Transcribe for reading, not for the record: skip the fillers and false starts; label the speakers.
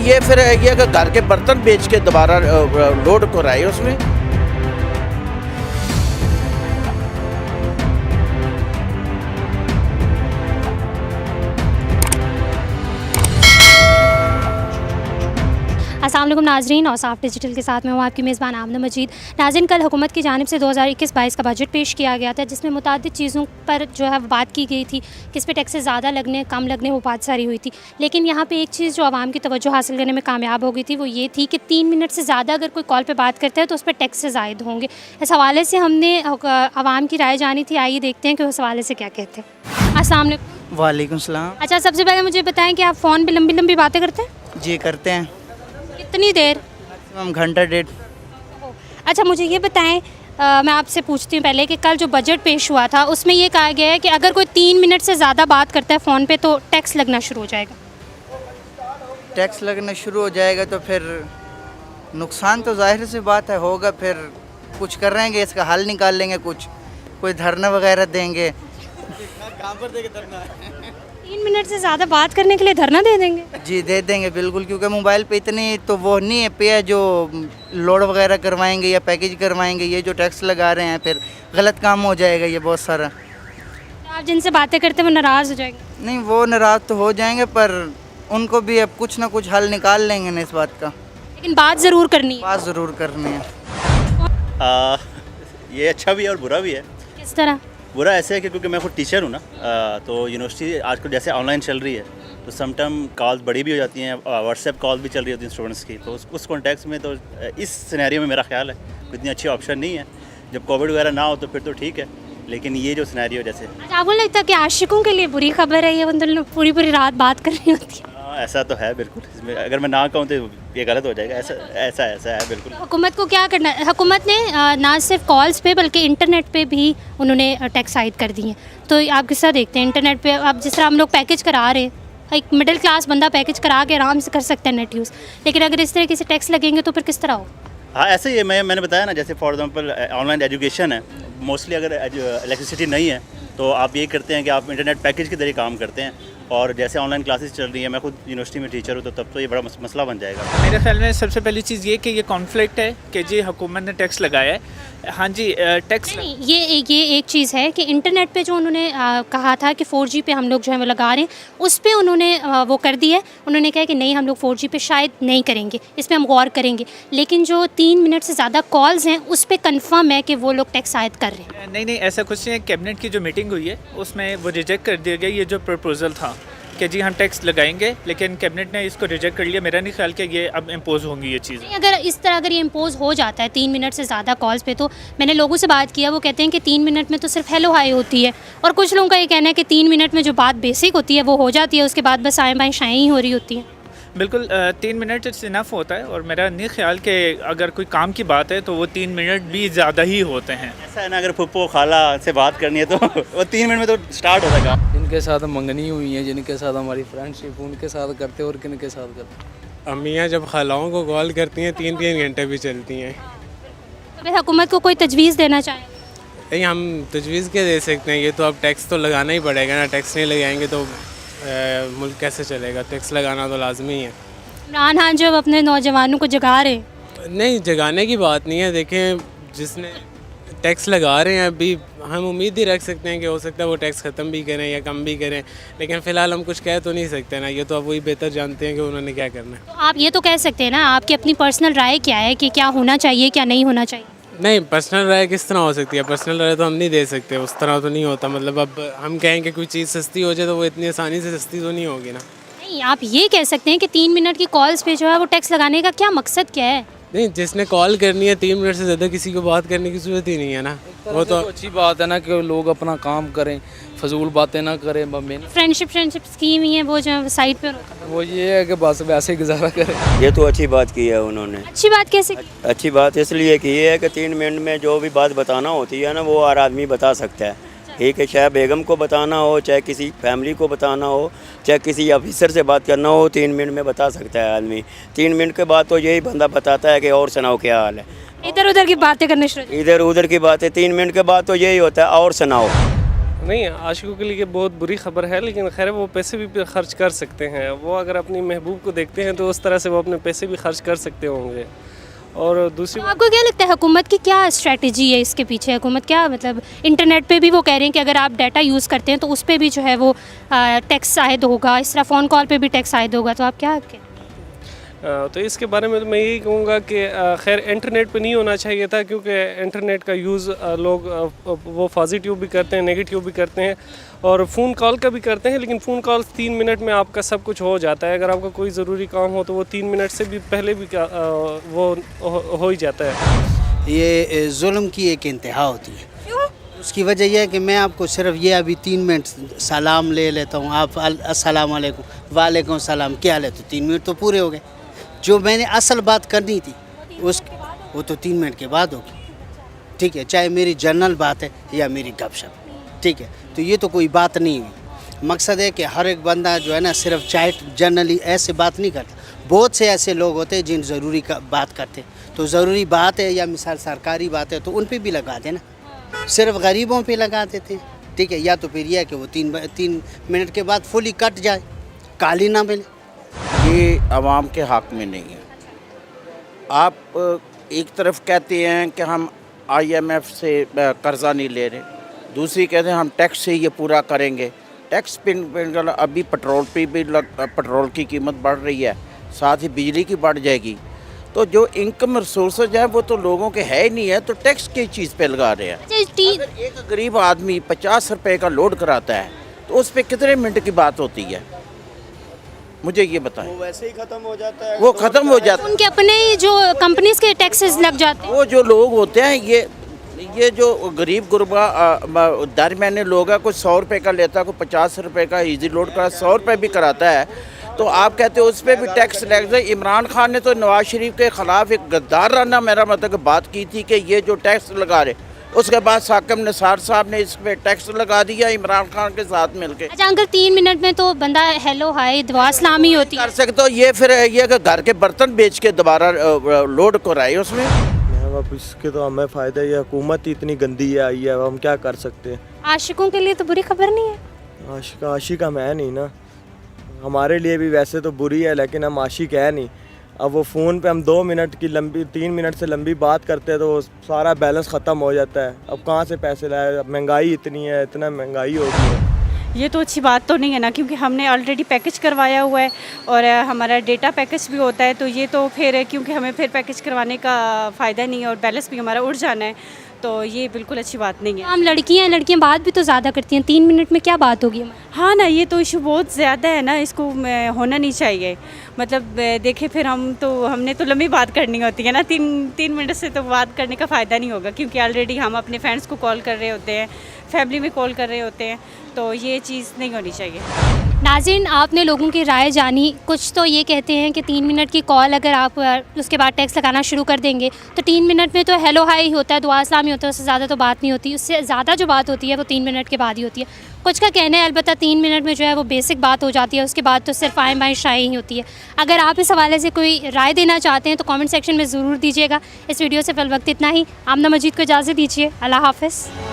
Speaker 1: ये फिर ये अगर घर के बर्तन बेच के दोबारा लोड को रहे उसमें।
Speaker 2: अस्सलाम वालेकुम नाजरीन, औसाफ डिजिटल के साथ में हूँ आपकी मेज़बान आमना मजीद। नाज़रीन, कल हुकूमत की जानिब से 2021-22 का बजट पेश किया गया था, जिसमें मुताद्दिद चीज़ों पर जो है बात की गई थी, किस पे टैक्सेस ज़्यादा लगने कम लगने वो बात सारी हुई थी। लेकिन यहाँ पे एक चीज़ जो आवाम की तवज्जो हासिल करने में कामयाब हो गई थी वो ये थी कि 3 मिनट से ज़्यादा अगर कोई कॉल पर बात करता है तो उस पर टैक्सेस आयद होंगे। इस हवाले से हमने आवाम की राय जानी थी, आइए देखते हैं कि उस हवाले से क्या कहते हैं। अस्सलाम वालेकुम।
Speaker 3: वालेकुम सलाम।
Speaker 2: अच्छा, सबसे पहले मुझे बताएँ कि आप फ़ोन पर लंबी लंबी बातें करते हैं?
Speaker 3: जी करते हैं,
Speaker 2: कितनी देर?
Speaker 3: हम घंटा डेढ़।
Speaker 2: अच्छा, मुझे ये बताएं, मैं आपसे पूछती हूँ पहले कि कल जो बजट पेश हुआ था उसमें ये कहा गया है कि अगर कोई 3 मिनट से ज़्यादा बात करता है फ़ोन पे तो टैक्स लगना शुरू हो जाएगा।
Speaker 3: टैक्स लगना शुरू हो जाएगा तो फिर नुकसान तो जाहिर सी बात है होगा। फिर कुछ कर रहे हैं, इसका हल निकाल लेंगे, कुछ कोई धरना वगैरह देंगे। कहाँ पर देंगे धरना?
Speaker 2: 3 मिनट से ज़्यादा बात करने के लिए धरना दे देंगे?
Speaker 3: जी दे देंगे बिल्कुल, क्योंकि मोबाइल पे इतनी तो वो नहीं है पे है जो लोड वगैरह करवाएंगे या पैकेज करवाएंगे। ये जो टैक्स लगा रहे हैं फिर गलत काम हो जाएगा ये बहुत सारा।
Speaker 2: तो आप जिनसे बातें करते हैं वो नाराज़ हो जाएंगे?
Speaker 3: नहीं, वो नाराज़ तो हो जाएंगे पर उनको भी अब कुछ ना कुछ हल निकाल लेंगे ना इस बात का।
Speaker 2: लेकिन बात ज़रूर करनी है।
Speaker 3: बात ज़रूर करनी है।
Speaker 4: ये अच्छा भी है और बुरा भी है।
Speaker 2: किस तरह?
Speaker 4: बुरा ऐसे है कि क्योंकि मैं खुद टीचर हूँ ना, तो यूनिवर्सिटी आजकल जैसे ऑनलाइन चल रही है तो समटाइम कॉल्स बड़ी भी हो जाती हैं, व्हाट्सएप कॉल भी चल रही होती हैं स्टूडेंट्स की। तो उस कॉन्टेक्स्ट में तो इस सिनेरियो में मेरा ख्याल है इतनी अच्छी ऑप्शन नहीं है। जब कोविड वगैरह ना हो तो फिर तो ठीक है, लेकिन ये जो सिनेरियो जैसे
Speaker 2: अच्छा, आपको नहीं लगता कि आशिकों के लिए बुरी खबर है ये, मतलब पूरी पूरी रात बात करनी होती है?
Speaker 4: ऐसा तो है बिल्कुल। इसमें अगर मैं ना कहूँ तो ये गलत हो जाएगा। ऐसा है बिल्कुल।
Speaker 2: हुकूमत को क्या करना है? हुकूमत ने ना सिर्फ कॉल्स पे बल्कि इंटरनेट पे भी उन्होंने टैक्स आयद कर दिए हैं। तो आप किस तरह देखते हैं इंटरनेट पे? अब जिस तरह हम लोग पैकेज करा रहे हैं, एक मिडिल क्लास बंदा पैकेज करा के आराम से कर सकता है नेट यूज़, लेकिन अगर इस तरीके से टैक्स लगेंगे तो फिर किस तरह हो?
Speaker 4: हाँ, ऐसे ही है। मैंने बताया ना, जैसे फॉर एग्जांपल ऑनलाइन एजुकेशन है, मोस्टली अगर इलेक्ट्रिसिटी नहीं है तो आप ये करते हैं कि आप इंटरनेट पैकेज के जरिए काम करते हैं। और जैसे ऑनलाइन क्लासेस चल रही है, मैं खुद यूनिवर्सिटी में टीचर हूँ, तो तब तो ये बड़ा मसला बन जाएगा।
Speaker 5: मेरे ख्याल में सबसे पहली चीज़ ये कि ये कॉन्फ्लिक्ट है कि जी हुकूमत ने टैक्स लगाया है। हाँ जी, टैक्स
Speaker 2: नहीं, ये एक चीज़ है कि इंटरनेट पे जो उन्होंने कहा था कि 4G पे हम लोग जो है वो लगा रहे हैं, उस पे उन्होंने वो कर दिया है। उन्होंने कहा कि नहीं, हम लोग 4G पे शायद नहीं करेंगे, इस पर हम गौर करेंगे। लेकिन जो 3 मिनट से ज़्यादा कॉल्स हैं उस पर कन्फर्म है कि वो लोग टैक्स आयद कर रहे हैं।
Speaker 5: नहीं, ऐसा कुछ नहीं है। कैबिनेट की जो मीटिंग हुई है उसमें वो रिजेक्ट कर दिया गया ये जो प्रपोजल था कि जी हम टैक्स लगाएंगे, लेकिन कैबिनेट ने इसको रिजेक्ट कर लिया। मेरा नहीं ख्याल कि ये अब इम्पोज होंगी ये चीज़।
Speaker 2: अगर इस तरह अगर ये इम्पोज हो जाता है 3 मिनट से ज़्यादा कॉल्स पे, तो मैंने लोगों से बात किया, वो कहते हैं कि 3 मिनट में तो सिर्फ हेलो हाई होती है, और कुछ लोगों का ये कहना है कि 3 मिनट में जो बात बेसिक होती है वो हो जाती है, उसके बाद बस आएँ बाएँ शाएँ ही हो रही होती हैं।
Speaker 5: बिल्कुल, 3 मिनट इट्स इनफ होता है, और मेरा नहीं ख्याल कि अगर कोई काम की बात है तो वो 3 मिनट भी ज़्यादा ही होते हैं।
Speaker 4: ऐसा है ना, अगर फुप्पो खाला से बात करनी है तो वो 3 मिनट में तो स्टार्ट हो जाएगा।
Speaker 6: जिनके साथ मंगनी हुई है, जिनके साथ हमारी फ्रेंडशिप, उनके साथ करते और किनके साथ करते।
Speaker 7: अम्मियाँ जब खालाओं को कॉल करती हैं 3-3 घंटे भी चलती हैं।
Speaker 2: तो फिर हुकूमत को कोई तजवीज़ देना चाहे?
Speaker 7: नहीं, हम तजवीज़ क्या दे सकते हैं? ये तो अब टैक्स तो लगाना ही पड़ेगा ना। टैक्स नहीं लगाएंगे तो मुल्क कैसे चलेगा? टैक्स लगाना तो लाजमी है।
Speaker 2: इमरान खान जो अपने नौजवानों को जगा रहे हैं।
Speaker 7: नहीं, जगाने की बात नहीं है। देखें, जिसने टैक्स लगा रहे हैं अभी हम उम्मीद ही रख सकते हैं कि हो सकता है वो टैक्स ख़त्म भी करें या कम भी करें, लेकिन फ़िलहाल हम कुछ कह तो नहीं सकते ना। ये तो अब वही बेहतर जानते हैं कि उन्होंने क्या करना है।
Speaker 2: तो आप ये तो कह सकते हैं ना, आपकी अपनी पर्सनल राय क्या है कि क्या होना चाहिए क्या नहीं होना चाहिए?
Speaker 7: नहीं, पर्सनल राय किस तरह हो सकती है? पर्सनल राय तो हम नहीं दे सकते, उस तरह तो नहीं होता। मतलब अब हम कहें कि कोई चीज़ सस्ती हो जाए तो वो इतनी आसानी से सस्ती तो नहीं होगी ना।
Speaker 2: नहीं, आप ये कह सकते हैं कि 3 मिनट की कॉल्स पे जो है वो टैक्स लगाने का क्या मकसद क्या है?
Speaker 7: नहीं, जिसने कॉल करनी है 3 मिनट से ज़्यादा किसी को बात करने की ज़रूरत ही नहीं है ना। वो तो
Speaker 6: अच्छी बात है ना कि लोग अपना काम करें, फजूल बातें ना करें।
Speaker 2: फ्रेंडशिप स्कीम ही है वो जो साइड पे।
Speaker 6: वो ये है कि बस वैसे ही गुजारा करें।
Speaker 8: ये तो अच्छी बात की है उन्होंने।
Speaker 2: अच्छी बात कैसे की?
Speaker 8: अच्छी बात इसलिए की है कि 3 मिनट में जो भी बात बताना होती है ना वो हर आदमी बता सकता है। ठीक है, चाहे बेगम को बताना हो, चाहे किसी फैमिली को बताना हो, चाहे किसी ऑफिसर से बात करना हो, 3 मिनट में बता सकता है आदमी। 3 मिनट के बाद तो यही बंदा बताता है कि और सुनाओ क्या हाल है।
Speaker 2: इधर उधर की बातें करने शुरू।
Speaker 8: इधर उधर की बातें 3 मिनट के बाद तो यही होता है और सुनाओ।
Speaker 9: नहीं, आशिकों के लिए बहुत बुरी खबर है, लेकिन खैर वो पैसे भी खर्च कर सकते हैं। वो अगर अपनी महबूब को देखते हैं तो उस तरह से वो अपने पैसे भी खर्च कर सकते होंगे। और दूसरी
Speaker 2: तो आपको क्या लगता है हुकूमत की क्या स्ट्रेटजी है इसके पीछे? हुकूमत क्या मतलब इंटरनेट पे भी वो कह रहे हैं कि अगर आप डाटा यूज़ करते हैं तो उस पर भी जो है वो टैक्स आयद होगा, इस तरह फ़ोन कॉल पे भी टैक्स आयद होगा, तो आप क्या
Speaker 9: तो इसके बारे में तो मैं यही कहूँगा कि खैर इंटरनेट पे नहीं होना चाहिए था, क्योंकि इंटरनेट का यूज़ लोग वो पॉजिटिव भी करते हैं, नेगेटिव भी करते हैं और फ़ोन कॉल का भी करते हैं। लेकिन फ़ोन कॉल 3 मिनट में आपका सब कुछ हो जाता है। अगर आपका कोई ज़रूरी काम हो तो वो 3 मिनट से भी पहले भी वो हो ही जाता है।
Speaker 10: ये जुल्म की एक इंतहा होती है।
Speaker 2: क्यों?
Speaker 10: उसकी वजह यह है कि मैं आपको सिर्फ ये अभी 3 मिनट सलाम ले लेता हूँ, आप अस्सलाम वालेकुम, वालेकुम सलाम, क्या हाल है, तो 3 मिनट तो पूरे हो गए। जो मैंने असल बात करनी थी उस वो तो 3 मिनट के बाद होगी, ठीक है, चाहे मेरी जनरल बात है या मेरी गपशप, ठीक है। तो ये तो कोई बात नहीं हुई। मकसद है कि हर एक बंदा जो है ना सिर्फ चाहे जनरली ऐसे बात नहीं करता। बहुत से ऐसे लोग होते हैं जिन ज़रूरी का बात करते, तो ज़रूरी बात है या मिसाल सरकारी बात है तो उन पे भी लगा देना, सिर्फ गरीबों पे लगा देते हैं, ठीक है। या तो फिर यह है कि वो 3 मिनट के बाद फुली कट जाए, काली ना मिले।
Speaker 1: ये आवाम के हक़ में नहीं है। आप एक तरफ कहते हैं कि हम IMF से कर्ज़ा नहीं ले रहे, दूसरी कहते हैं हम टैक्स से ये पूरा करेंगे। टैक्स पे अभी पेट्रोल पे भी पेट्रोल की कीमत बढ़ रही है, साथ ही बिजली की बढ़ जाएगी। तो जो इनकम रिसोर्सेज हैं वो तो लोगों के है ही नहीं है, तो टैक्स की चीज़ पे लगा रहे हैं। अगर एक गरीब आदमी 50 रुपये का लोड कराता है तो उस पर कितने मिनट की बात होती है, मुझे ये बताएं।
Speaker 8: वो वैसे ही ख़त्म हो जाता है,
Speaker 1: वो ख़त्म हो जाता है।
Speaker 2: उनके अपने जो कंपनीज के टैक्सेस लग जाते हैं।
Speaker 1: वो जो लोग होते हैं ये जो गरीब गुरबा दरमियाने लोग हैं, कोई 100 रुपये का लेता है, कोई 50 रुपये का इजी लोड का 100 रुपये भी कराता है, तो आप कहते हो उस पर भी टैक्स लग जाए। इमरान खान ने तो नवाज शरीफ के ख़िलाफ़ एक गद्दाराना मेरा मतलब बात की थी कि ये जो टैक्स लगा रहे, उसके बाद साकिब निसार साहब ने इस पर टैक्स लगा दिया इमरान खान के साथ मिलके।
Speaker 2: अच्छा अंकल, 3 मिनट में तो बंदा हेलो हाय दुआ सलामी होती है
Speaker 1: कर सकते हो। ये फिर ये कि घर के बर्तन बेच के दोबारा लोड कराए उसमें।
Speaker 11: अब इसके तो हमें फ़ायदा ही है, हुकूमत ही इतनी गंदी है आई है, अब हम क्या कर सकते हैं।
Speaker 2: आशिकों के लिए तो बुरी खबर नहीं है।
Speaker 11: आशिक हम है नहीं ना, हमारे लिए भी वैसे तो बुरी है, लेकिन हम आशिक है नहीं। अब वो फ़ोन पे हम 2 मिनट की लंबी 3 मिनट से लंबी बात करते हैं तो सारा बैलेंस ख़त्म हो जाता है। अब कहाँ से पैसे लाए, महंगाई इतनी है, इतना महंगाई हो गई है।
Speaker 12: ये तो अच्छी बात तो नहीं है ना, क्योंकि हमने ऑलरेडी पैकेज करवाया हुआ है और हमारा डेटा पैकेज भी होता है, तो ये तो फिर क्योंकि हमें फिर पैकेज करवाने का फ़ायदा नहीं है और बैलेंस भी हमारा उड़ जाना है, तो ये बिल्कुल अच्छी बात नहीं है।
Speaker 2: हम लड़कियां बात भी तो ज़्यादा करती हैं, 3 मिनट में क्या बात होगी?
Speaker 12: हाँ ना, ये तो इशू बहुत ज़्यादा है ना, इसको होना नहीं चाहिए। मतलब देखे फिर हमने तो लंबी बात करनी होती है ना, 3 मिनट से तो बात करने का फ़ायदा नहीं होगा, क्योंकि ऑलरेडी हम अपने फ्रेंड्स को कॉल कर रहे होते हैं, फैमिली में कॉल कर रहे होते हैं, तो ये चीज़ नहीं होनी चाहिए।
Speaker 2: नाज़रीन, आपने लोगों की राय जानी। कुछ तो ये कहते हैं कि 3 मिनट की कॉल अगर आप उसके बाद टैक्स लगाना शुरू कर देंगे तो 3 मिनट में तो हेलो हाय ही होता है, दुआ सलाम ही होता है, उससे ज़्यादा तो बात नहीं होती। उससे ज़्यादा जो बात होती है वो 3 मिनट के बाद ही होती है। कुछ का कहना है अलबत्ता 3 मिनट में जो है वो बेसिक बात हो जाती है, उसके बाद तो सिर्फ आए बाएँ शाएँ ही होती है। अगर आप इस हवाले से कोई राय देना चाहते हैं तो कमेंट सेक्शन में ज़रूर दीजिएगा। इस वीडियो से फिलवक्त इतना ही। आमना मजीद को इजाज़त दीजिए। अल्लाह हाफ़िज़।